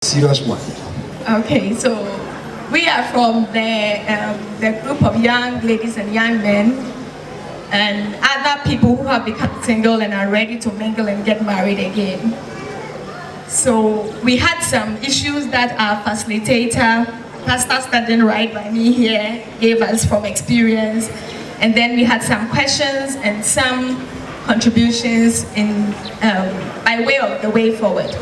Serious one. Okay, so we are from the group of young ladies and young men and other people who have become single and are ready to mingle and get married again. So we had some issues that our facilitator, Pastor standing right by me here, gave us from experience. And then we had some questions and some contributions by way of the way forward.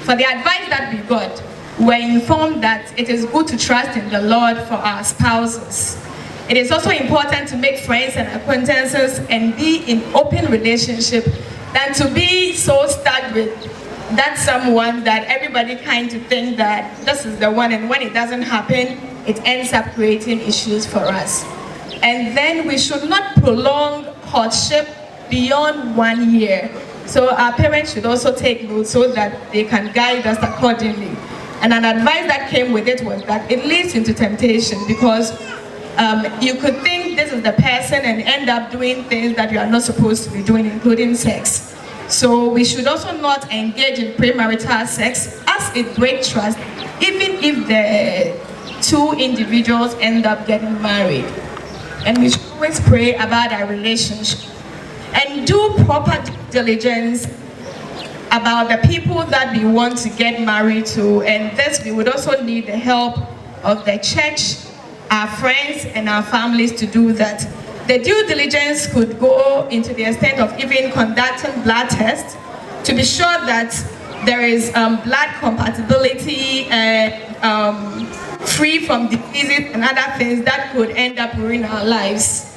For the advice that we got, we're informed that it is good to trust in the Lord for our spouses. It is also important to make friends and acquaintances and be in open relationship than to be so stuck with that someone that everybody kind of think that this is the one, and when it doesn't happen, it ends up creating issues for us. And then we should not prolong courtship beyond 1 year. So our parents should also take note so that they can guide us accordingly. And an advice that came with it was that it leads into temptation, because you could think this is the person and end up doing things that you are not supposed to be doing, including sex. So we should also not engage in premarital sex as it breaks trust, even if the two individuals end up getting married. And we should always pray about our relationship and do proper due diligence about the people that we want to get married to. And this, we would also need the help of the church, our friends, and our families to do that. The due diligence could go into the extent of even conducting blood tests to be sure that there is blood compatibility and free from diseases and other things that could end up ruining our lives.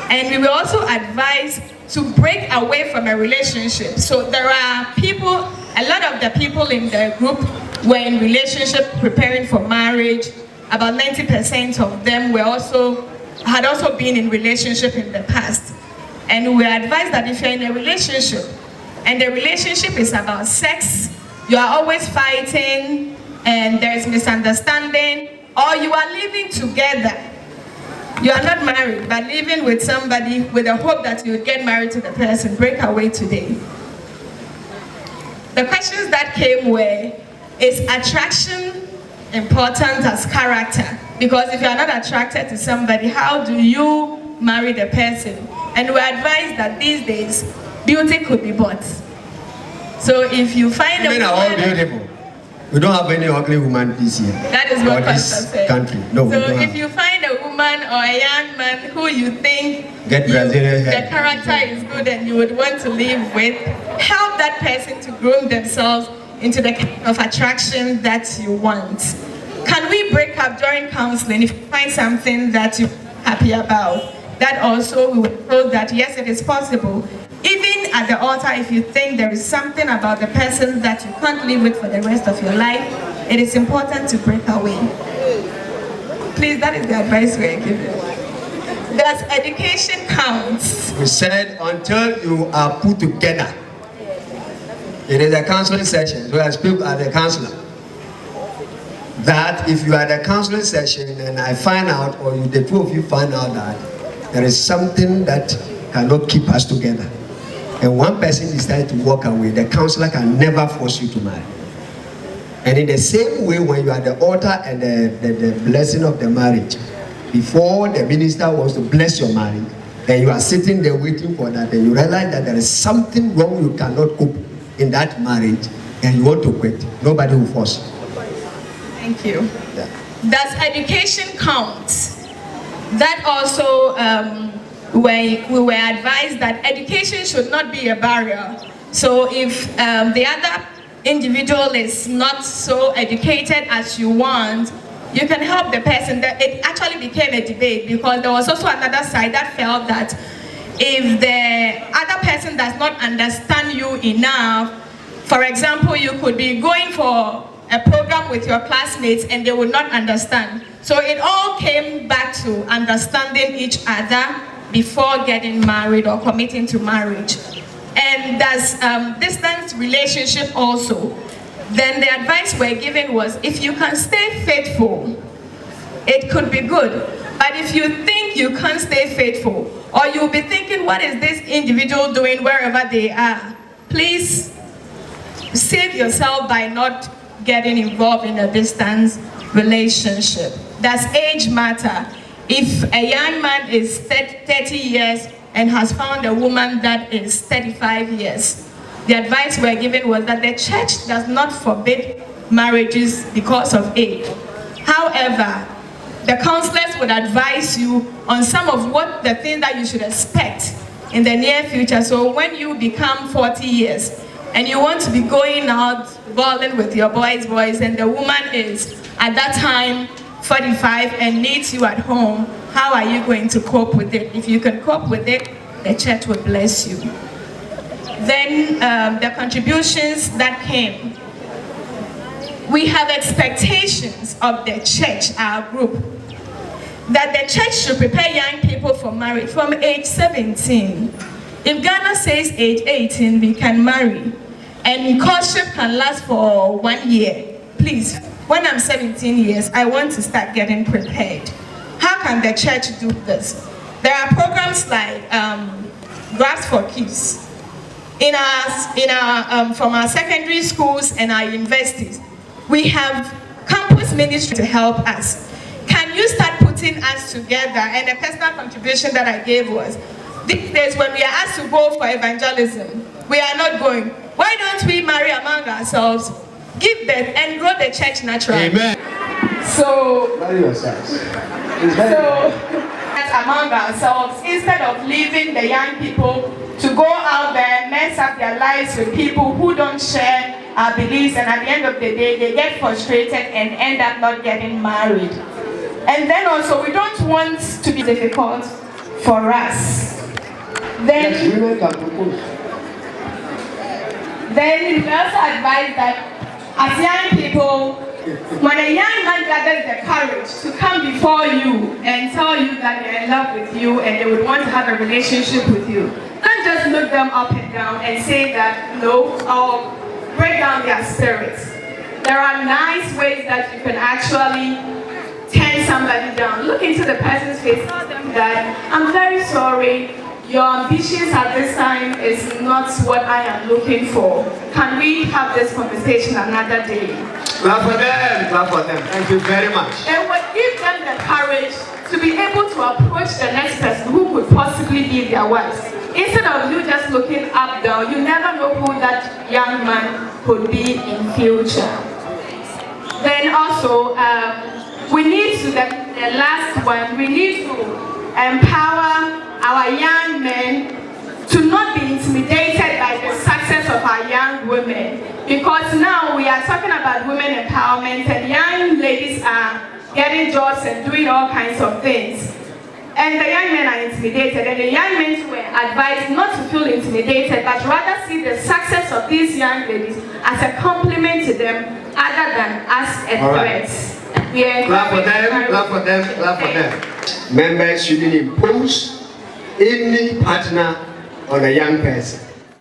And we will also advise to break away from a relationship. So there are people, a lot of the people in the group were in relationship preparing for marriage. About 90% of them had also been in relationship in the past. And we advise that if you're in a relationship and the relationship is about sex, you are always fighting and there is misunderstanding, or you are living together. You are not married, but living with somebody with the hope that you would get married to the person, break away today. The questions that came were, is attraction important as character? Because if you are not attracted to somebody, how do you marry the person? And we advise that these days, beauty could be bought. So if you find Women are all beautiful. We don't have any ugly woman this year. That is what Pastor said. Country. No, so if you find a woman or a young man who you think the character is good and you would want to live with, help that person to groom themselves into the kind of attraction that you want. Can we break up during counseling if you find something that you're happy about? That also we would know that yes, it is possible. Even at the altar, if you think there is something about the person that you can't live with for the rest of your life, it is important to break away. Please, that is the advice we're giving. Does education count? We said until you are put together. It is a counseling session, so I speak as a counselor. That if you are at a counseling session and I find out, or the two of you find out that there is something that cannot keep us together, and one person decides to walk away, the counselor can never force you to marry. And in the same way, when you are at the altar and the blessing of the marriage, before the minister wants to bless your marriage, and you are sitting there waiting for that, and you realize that there is something wrong, you cannot cope in that marriage, and you want to quit, nobody will force you. Thank you. Yeah. Does education count? That also, we were advised that education should not be a barrier. So if the other individual is not so educated as you want, you can help the person. It actually became a debate because there was also another side that felt that if the other person does not understand you enough, for example, you could be going for a program with your classmates and they would not understand. So it all came back to understanding each other before getting married or committing to marriage. And does distance relationship also? Then the advice we're given was, if you can stay faithful, it could be good. But if you think you can't stay faithful, or you'll be thinking, what is this individual doing wherever they are? Please save yourself by not getting involved in a distance relationship. Does age matter? If a young man is 30 years and has found a woman that is 35 years, the advice we're given was that the church does not forbid marriages because of age. However, the counselors would advise you on some of what the things that you should expect in the near future. So when you become 40 years and you want to be going out balling with your boys, and the woman is at that time 45 and needs you at home, how are you going to cope with it? If you can cope with it, the church will bless you. Then the contributions that came. We have expectations of the church, our group, that the church should prepare young people for marriage from age 17. If Ghana says age 18, we can marry. And courtship can last for 1 year. Please, when I'm 17 years, I want to start getting prepared. How can the church do this? There are programs like Graphs for Kids from our secondary schools and our universities. We have campus ministry to help us. Can you start putting us together? And the personal contribution that I gave was, these days when we are asked to go for evangelism, we are not going. Why don't we marry among ourselves, give birth, and grow the church naturally? Amen. So, marry yourselves. Among ourselves, instead of leaving the young people to go out there and mess up their lives with people who don't share our beliefs, and at the end of the day, they get frustrated and end up not getting married. And then also, we don't want to be difficult for us. Then we also advise that as young people, when a young man gathers the courage to come before you and tell you that they're in love with you and they would want to have a relationship with you, don't just look them up and down and say that no, or break down their spirits. There are nice ways that you can actually turn somebody down. Look into the person's face, tell them that I'm very sorry, your ambitions at this time is not what I am looking for. Can we have this conversation another day? Clap for them, clap for them. Thank you very much. And would give them the courage to be able to approach the next person who could possibly be their wife. Instead of you just looking up down, you never know who that young man could be in future. Then also, we need to, the last one, we need to empower our young men to not be intimidated by the success of our young women. Because now we are talking about women empowerment and young ladies are getting jobs and doing all kinds of things. And the young men are intimidated, and the young men were advised not to feel intimidated, but rather see the success of these young ladies as a compliment to them, other than as a threat. Right. Clap for them, clap for them, clap for them. Members shouldn't impose any partner on a young person.